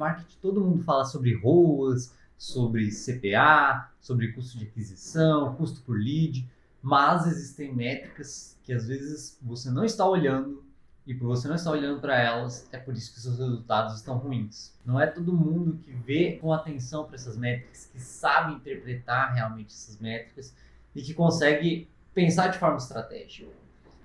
marketing, todo mundo fala sobre ROAS, sobre CPA, sobre custo de aquisição, custo por lead, mas existem métricas que às vezes você não está olhando e por você não estar olhando para elas, é por isso que seus resultados estão ruins. Não é todo mundo que vê com atenção para essas métricas, que sabe interpretar realmente essas métricas e que consegue pensar de forma estratégica.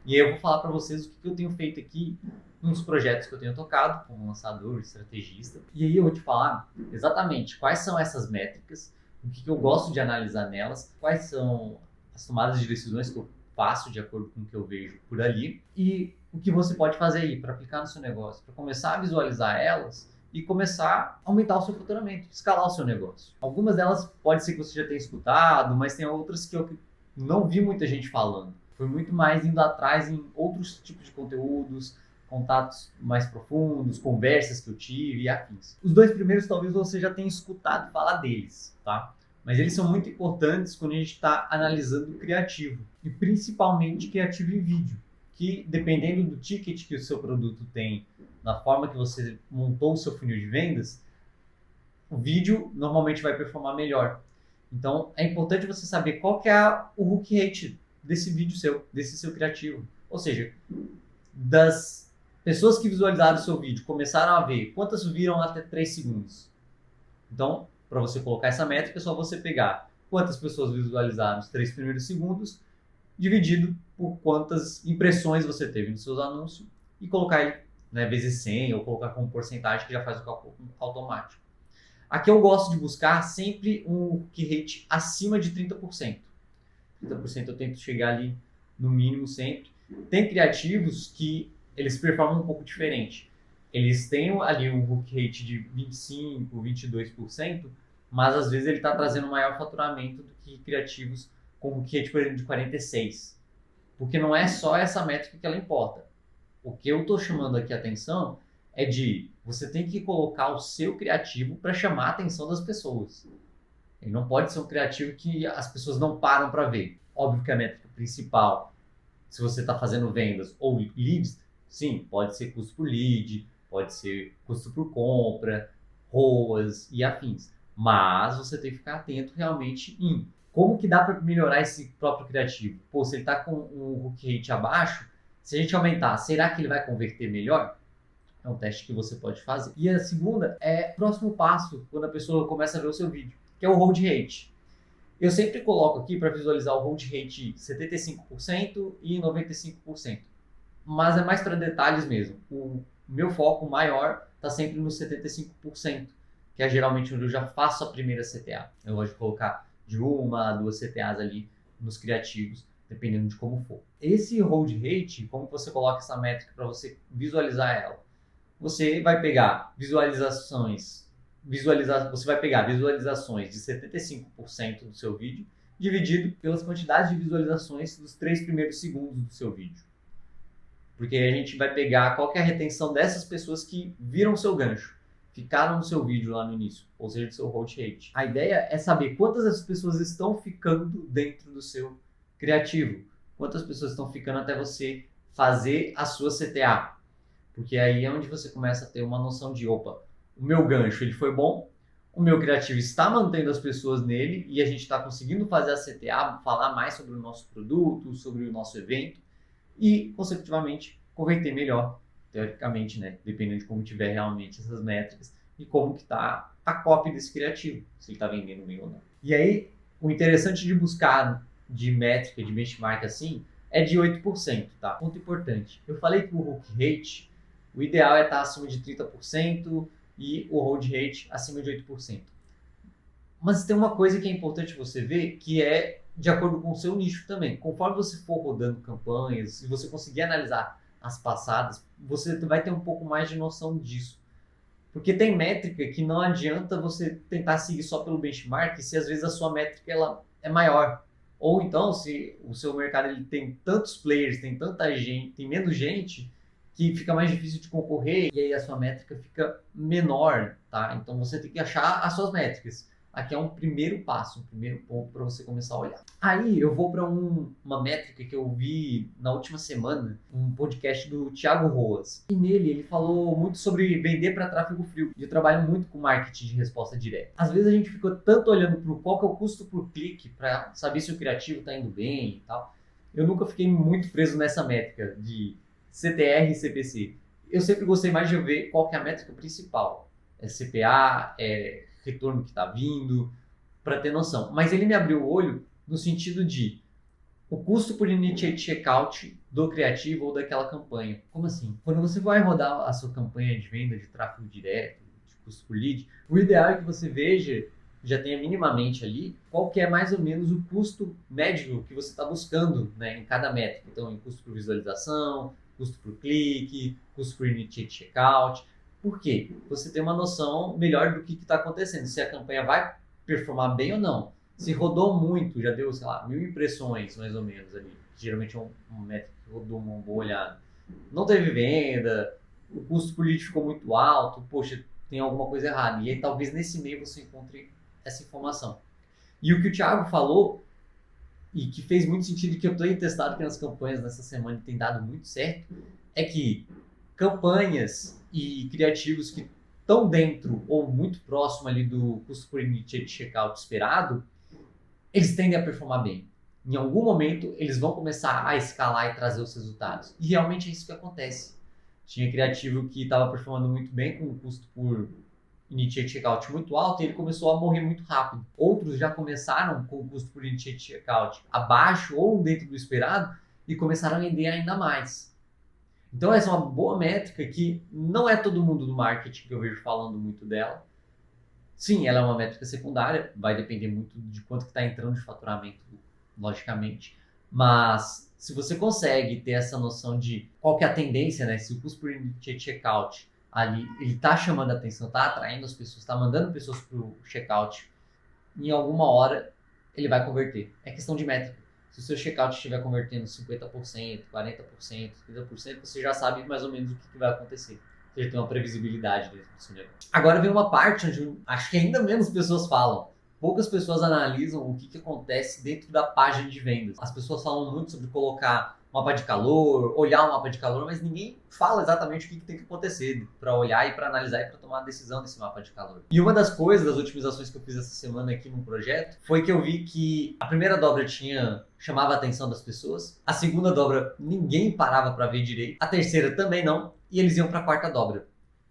E aí eu vou falar para vocês o que eu tenho feito aqui nos projetos que eu tenho tocado como lançador, estrategista. E aí eu vou te falar exatamente quais são essas métricas, o que eu gosto de analisar nelas, quais são as tomadas de decisões que eu faço de acordo com o que eu vejo por ali e o que você pode fazer aí para aplicar no seu negócio, para começar a visualizar elas e começar a aumentar o seu faturamento, escalar o seu negócio. Algumas delas pode ser que você já tenha escutado, mas tem outras que eu não vi muita gente falando. Foi muito mais indo atrás em outros tipos de conteúdos, contatos mais profundos, conversas que eu tive e afins. Os dois primeiros talvez você já tenha escutado falar deles, tá? Mas eles são muito importantes quando a gente está analisando o criativo, e principalmente criativo em vídeo, que dependendo do ticket que o seu produto tem, na forma que você montou o seu funil de vendas, o vídeo normalmente vai performar melhor. Então é importante você saber qual que é o hook rate desse vídeo seu, desse seu criativo. Ou seja, das pessoas que visualizaram o seu vídeo, começaram a ver, quantas viram até 3 segundos? Então, para você colocar essa métrica, é só você pegar quantas pessoas visualizaram os 3 primeiros segundos, dividido por quantas impressões você teve nos seus anúncios e colocar ele, né, vezes 100 ou colocar como porcentagem que já faz o cálculo automático. Aqui eu gosto de buscar sempre um hook rate acima de 30%. 30% eu tento chegar ali no mínimo sempre. Tem criativos que eles performam um pouco diferente. Eles têm ali um hook rate de 25%, 22%, mas às vezes ele está trazendo maior faturamento do que criativos com hook rate, por exemplo, de 46%. Porque não é só essa métrica que ela importa. O que eu estou chamando aqui a atenção é de você tem que colocar o seu criativo para chamar a atenção das pessoas. Ele não pode ser um criativo que as pessoas não param para ver. Óbvio que a métrica principal, se você está fazendo vendas ou leads, sim, pode ser custo por lead, pode ser custo por compra, ROAS e afins. Mas você tem que ficar atento realmente em como que dá para melhorar esse próprio criativo. Pô, se ele está com um hook rate abaixo, se a gente aumentar, será que ele vai converter melhor? É um teste que você pode fazer. E a segunda é o próximo passo, quando a pessoa começa a ver o seu vídeo, que é o hold rate. Eu sempre coloco aqui para visualizar o hold rate 75% e 95%. Mas é mais para detalhes mesmo. O meu foco maior está sempre no 75%, que é geralmente onde eu já faço a primeira CTA. Eu gosto de colocar de 1 a 2 CTAs ali nos criativos, dependendo de como for. Esse hold rate, como você coloca essa métrica para você visualizar ela? Você vai pegar você vai pegar visualizações de 75% do seu vídeo, dividido pelas quantidades de visualizações dos 3 primeiros segundos do seu vídeo. Porque a gente vai pegar qual que é a retenção dessas pessoas que viram o seu gancho, ficaram no seu vídeo lá no início, ou seja, do seu hold rate. A ideia é saber quantas dessas pessoas estão ficando dentro do seu criativo, quantas pessoas estão ficando até você fazer a sua CTA. Porque aí é onde você começa a ter uma noção de, opa, o meu gancho ele foi bom, o meu criativo está mantendo as pessoas nele e a gente está conseguindo fazer a CTA, falar mais sobre o nosso produto, sobre o nosso evento e, consecutivamente, converter melhor, teoricamente, né? Dependendo de como tiver realmente essas métricas e como que está a copy desse criativo, se ele está vendendo bem ou não. E aí, o interessante de buscar de métrica, de benchmark assim, é de 8%, tá? Ponto importante. Eu falei que o hook rate, o ideal é estar acima de 30% e o hold rate acima de 8%. Mas tem uma coisa que é importante você ver, que é de acordo com o seu nicho também. Conforme você for rodando campanhas, se você conseguir analisar as passadas, você vai ter um pouco mais de noção disso. Porque tem métrica que não adianta você tentar seguir só pelo benchmark, se às vezes a sua métrica ela é maior. Ou então, se o seu mercado ele tem tantos players, tem tanta gente, tem menos gente, que fica mais difícil de concorrer e aí a sua métrica fica menor, tá? Então você tem que achar as suas métricas. aqui é um primeiro passo, um primeiro ponto para você começar a olhar. Aí eu vou para uma métrica que eu vi na última semana, um podcast do Thiago Roas. E nele ele falou muito sobre vender para tráfego frio. E eu trabalho muito com marketing de resposta direta. Às vezes a gente fica tanto olhando para qual que é o custo por clique para saber se o criativo está indo bem e tal. Eu nunca fiquei muito preso nessa métrica de CTR e CPC. Eu sempre gostei mais de ver qual que é a métrica principal. É CPA, é retorno que está vindo, para ter noção. Mas ele me abriu o olho no sentido de o custo por initiate checkout do criativo ou daquela campanha. Como assim? Quando você vai rodar a sua campanha de venda de tráfego direto, de custo por lead, o ideal é que você veja, já tenha minimamente ali, qual que é mais ou menos o custo médio que você está buscando, né, em cada métrica. Então, em custo por visualização, custo por clique, custo por initiate checkout. Por quê? Você tem uma noção melhor do que está acontecendo, se a campanha vai performar bem ou não. Se rodou muito, já deu, sei lá, 1000 impressões mais ou menos ali, geralmente é um métrico que rodou uma boa olhada. Não teve venda, o custo por lead ficou muito alto, poxa, tem alguma coisa errada. E aí talvez nesse meio você encontre essa informação. E o que o Thiago falou, e que fez muito sentido, que eu tenho testado aqui nas campanhas nessa semana e tem dado muito certo, é que campanhas e criativos que estão dentro ou muito próximo ali do custo por initiate checkout esperado, eles tendem a performar bem. Em algum momento, eles vão começar a escalar e trazer os resultados. E realmente é isso que acontece. Tinha criativo que estava performando muito bem com o custo por initiate checkout muito alto e ele começou a morrer muito rápido. Outros já começaram com o custo por initiate checkout abaixo ou dentro do esperado e começaram a vender ainda mais. Então essa é uma boa métrica que não é todo mundo do marketing que eu vejo falando muito dela. Sim, ela é uma métrica secundária, vai depender muito de quanto que está entrando de faturamento, logicamente. Mas se você consegue ter essa noção de qual que é a tendência, né? Se o custo por initiate checkout ali, ele está chamando a atenção, está atraindo as pessoas, está mandando pessoas para o checkout, em alguma hora ele vai converter. É questão de métrica. Se o seu checkout estiver convertendo 50%, 40%, 30%, você já sabe mais ou menos o que vai acontecer. Você já tem uma previsibilidade dentro do seu negócio. Agora vem uma parte onde acho que ainda menos pessoas falam. Poucas pessoas analisam o que acontece dentro da página de vendas. As pessoas falam muito sobre colocar mapa de calor, olhar o mapa de calor, mas ninguém fala exatamente o que tem que acontecer para olhar e para analisar e para tomar a decisão desse mapa de calor. E uma das coisas, das otimizações que eu fiz essa semana aqui no projeto, foi que eu vi que a primeira dobra chamava a atenção das pessoas, a segunda dobra ninguém parava para ver direito, a terceira também não, e eles iam para a quarta dobra.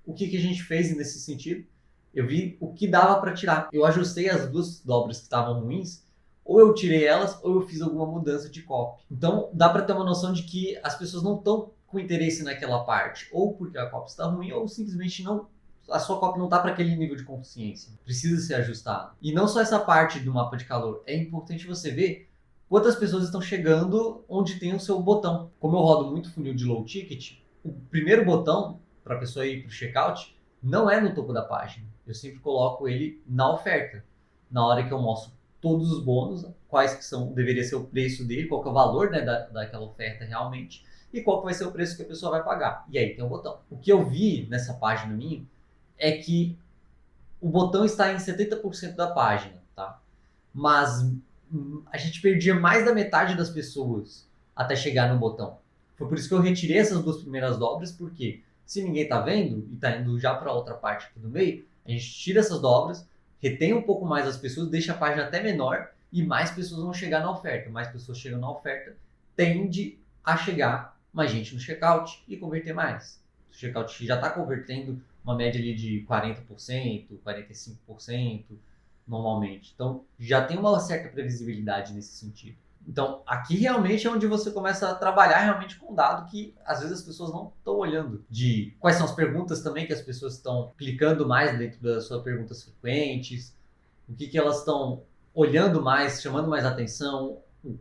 O que a gente fez nesse sentido? Eu vi o que dava para tirar. Eu ajustei as duas dobras que estavam ruins, ou eu tirei elas, ou eu fiz alguma mudança de copy. Então, dá para ter uma noção de que as pessoas não estão com interesse naquela parte, ou porque a copy está ruim, ou simplesmente não, a sua copy não está para aquele nível de consciência. Precisa ser ajustado. E não só essa parte do mapa de calor, é importante você ver quantas pessoas estão chegando onde tem o seu botão. Como eu rodo muito funil de low ticket, o primeiro botão para a pessoa ir para o checkout não é no topo da página. Eu sempre coloco ele na oferta. Na hora que eu mostro todos os bônus, quais que deveria ser o preço dele, qual que é o valor, né, daquela oferta realmente, e qual que vai ser o preço que a pessoa vai pagar. E aí tem o botão. O que eu vi nessa página minha é que o botão está em 70% da página, tá? Mas a gente perdia mais da metade das pessoas até chegar no botão. Foi por isso que eu retirei essas duas primeiras dobras, porque se ninguém está vendo e está indo já para outra parte aqui do meio, a gente tira essas dobras, retém um pouco mais as pessoas, deixa a página até menor e mais pessoas vão chegar na oferta. Mais pessoas chegam na oferta, tende a chegar mais gente no checkout e converter mais. O checkout já está convertendo uma média ali de 40%, 45% normalmente. Então, já tem uma certa previsibilidade nesse sentido. Então, aqui realmente é onde você começa a trabalhar realmente com um dado que às vezes as pessoas não estão olhando. De quais são as perguntas também que as pessoas estão clicando mais dentro das suas perguntas frequentes, o que elas estão olhando mais, chamando mais atenção,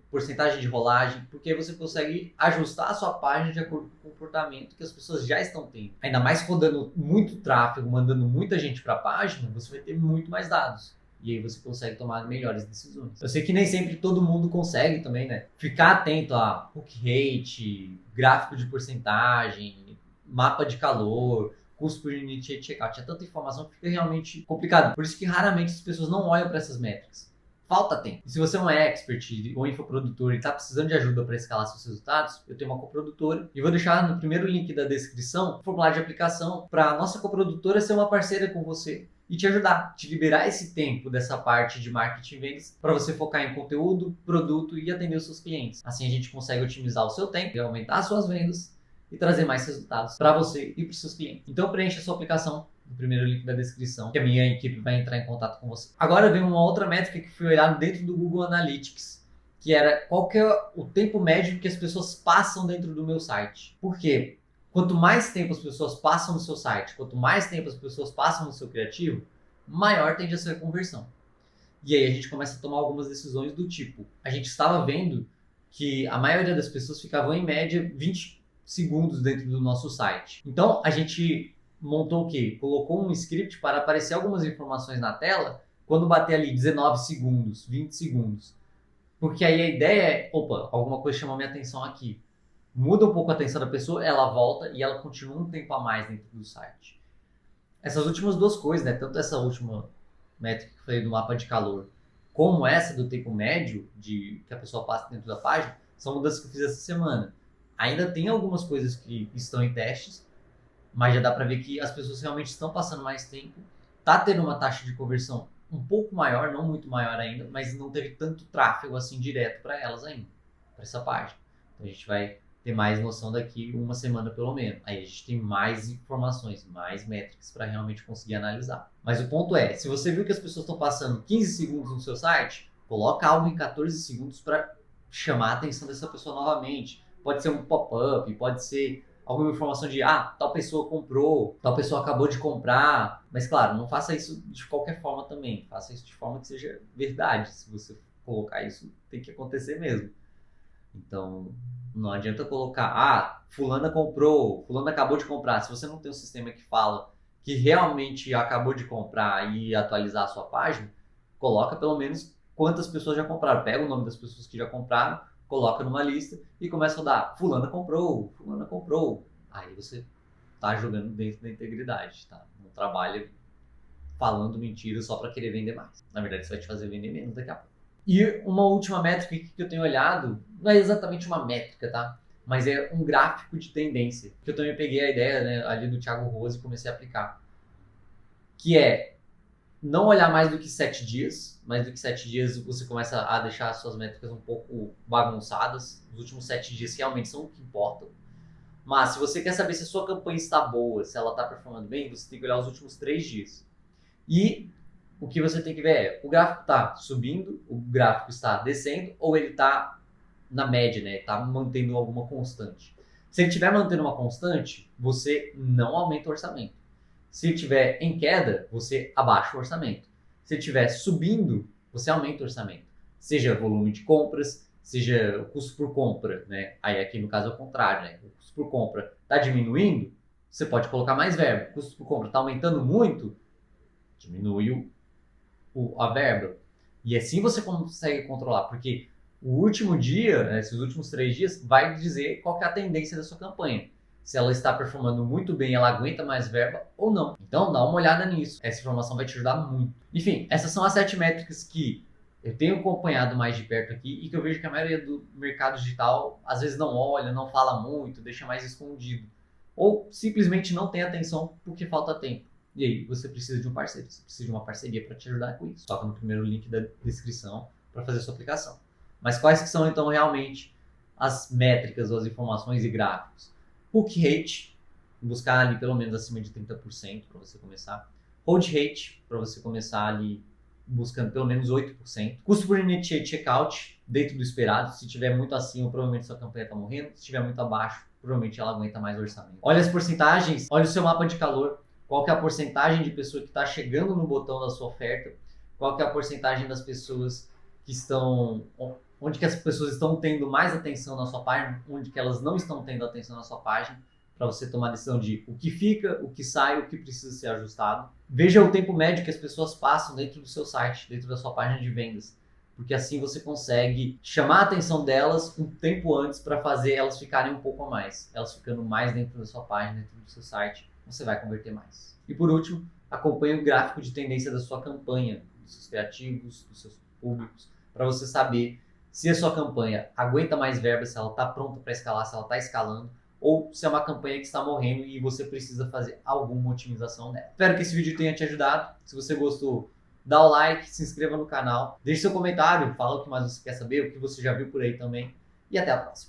porcentagem de rolagem, porque você consegue ajustar a sua página de acordo com o comportamento que as pessoas já estão tendo. Ainda mais rodando muito tráfego, mandando muita gente para a página, você vai ter muito mais dados. E aí você consegue tomar melhores decisões. Eu sei que nem sempre todo mundo consegue também, né? Ficar atento a hook rate, gráfico de porcentagem, mapa de calor, custo por unit de checkout. É tanta informação que fica realmente complicado. Por isso que raramente as pessoas não olham para essas métricas. Falta tempo. E se você é um expert ou infoprodutor e está precisando de ajuda para escalar seus resultados, eu tenho uma coprodutora e vou deixar no primeiro link da descrição o formulário de aplicação para a nossa coprodutora ser uma parceira com você e te ajudar, te liberar esse tempo dessa parte de marketing e vendas para você focar em conteúdo, produto e atender os seus clientes. Assim a gente consegue otimizar o seu tempo, aumentar as suas vendas e trazer mais resultados para você e para os seus clientes. Então preencha a sua aplicação no primeiro link da descrição, que a minha equipe vai entrar em contato com você. Agora vem uma outra métrica que foi olhada dentro do Google Analytics, que era qual que é o tempo médio que as pessoas passam dentro do meu site. Por quê? Quanto mais tempo as pessoas passam no seu site, quanto mais tempo as pessoas passam no seu criativo, maior tende a ser a conversão. E aí a gente começa a tomar algumas decisões do tipo, a gente estava vendo que a maioria das pessoas ficavam em média 20 segundos dentro do nosso site. Então a gente montou o quê? Colocou um script para aparecer algumas informações na tela quando bater ali 19 segundos, 20 segundos. Porque aí a ideia é, opa, alguma coisa chamou minha atenção aqui. Muda um pouco a atenção da pessoa, ela volta e ela continua um tempo a mais dentro do site. Essas últimas duas coisas, né? Tanto essa última métrica que eu falei do mapa de calor, como essa do tempo médio que a pessoa passa dentro da página, são mudanças que eu fiz essa semana. Ainda tem algumas coisas que estão em testes, mas já dá para ver que as pessoas realmente estão passando mais tempo. Tá tendo uma taxa de conversão um pouco maior, não muito maior ainda, mas não teve tanto tráfego assim direto para elas ainda, para essa página. Então a gente vai ter mais noção daqui uma semana pelo menos. Aí a gente tem mais informações, mais métricas para realmente conseguir analisar. Mas o ponto é, se você viu que as pessoas estão passando 15 segundos no seu site, coloca algo em 14 segundos para chamar a atenção dessa pessoa novamente. Pode ser um pop-up, pode ser alguma informação de, tal pessoa comprou, tal pessoa acabou de comprar. Mas claro, não faça isso de qualquer forma também. Faça isso de forma que seja verdade. Se você colocar isso, tem que acontecer mesmo. Então, não adianta colocar, fulana comprou, fulana acabou de comprar. Se você não tem um sistema que fala que realmente acabou de comprar e atualizar a sua página, coloca pelo menos quantas pessoas já compraram. Pega o nome das pessoas que já compraram, coloca numa lista e começa a dar fulana comprou, fulana comprou. Aí você tá jogando dentro da integridade, tá? Não trabalha falando mentira só para querer vender mais. Na verdade, isso vai te fazer vender menos daqui a pouco. E uma última métrica que eu tenho olhado, não é exatamente uma métrica, tá? Mas é um gráfico de tendência, que eu também peguei a ideia, né, ali do Thiago Rose e comecei a aplicar. Que é não olhar mais do que 7 dias. Mais do que 7 dias você começa a deixar as suas métricas um pouco bagunçadas. Os últimos 7 dias realmente são o que importam. Mas se você quer saber se a sua campanha está boa, se ela está performando bem, você tem que olhar os últimos 3 dias. E o que você tem que ver é, o gráfico está subindo, o gráfico está descendo, ou ele está na média, né? Está mantendo alguma constante. Se ele estiver mantendo uma constante, você não aumenta o orçamento. Se ele estiver em queda, você abaixa o orçamento. Se ele estiver subindo, você aumenta o orçamento. Seja volume de compras, seja o custo por compra, né? Aí aqui no caso é o contrário, né? O custo por compra está diminuindo, você pode colocar mais verba. O custo por compra está aumentando muito, diminui a verba. E assim você consegue controlar, porque o último dia, né, esses últimos 3 dias, vai dizer qual que é a tendência da sua campanha. Se ela está performando muito bem, ela aguenta mais verba ou não. Então dá uma olhada nisso. Essa informação vai te ajudar muito. Enfim, essas são as 7 métricas que eu tenho acompanhado mais de perto aqui e que eu vejo que a maioria do mercado digital às vezes não olha, não fala muito, deixa mais escondido. Ou simplesmente não tem atenção porque falta tempo. E aí você precisa de um parceiro, você precisa de uma parceria para te ajudar com isso. Toca no primeiro link da descrição para fazer a sua aplicação. Mas quais que são então realmente as métricas ou as informações e gráficos? Hook rate, buscar ali pelo menos acima de 30% para você começar. Hold rate, para você começar ali buscando pelo menos 8%. Custo por unit de checkout, dentro do esperado. Se tiver muito acima, provavelmente sua campanha está morrendo. Se tiver muito abaixo, provavelmente ela aguenta mais orçamento. Olha as porcentagens, olha o seu mapa de calor. Qual que é a porcentagem de pessoa que está chegando no botão da sua oferta? Qual que é a porcentagem das pessoas que estão... Onde que as pessoas estão tendo mais atenção na sua página, onde que elas não estão tendo atenção na sua página, para você tomar a decisão de o que fica, o que sai, o que precisa ser ajustado. Veja o tempo médio que as pessoas passam dentro do seu site, dentro da sua página de vendas, porque assim você consegue chamar a atenção delas um tempo antes para fazer elas ficarem um pouco a mais, elas ficando mais dentro da sua página, dentro do seu site, você vai converter mais. E por último, acompanhe o gráfico de tendência da sua campanha, dos seus criativos, dos seus públicos, para você saber se a sua campanha aguenta mais verba, se ela está pronta para escalar, se ela está escalando, ou se é uma campanha que está morrendo e você precisa fazer alguma otimização nela. Espero que esse vídeo tenha te ajudado. Se você gostou, dá o like, se inscreva no canal, deixe seu comentário, fala o que mais você quer saber, o que você já viu por aí também. E até a próxima.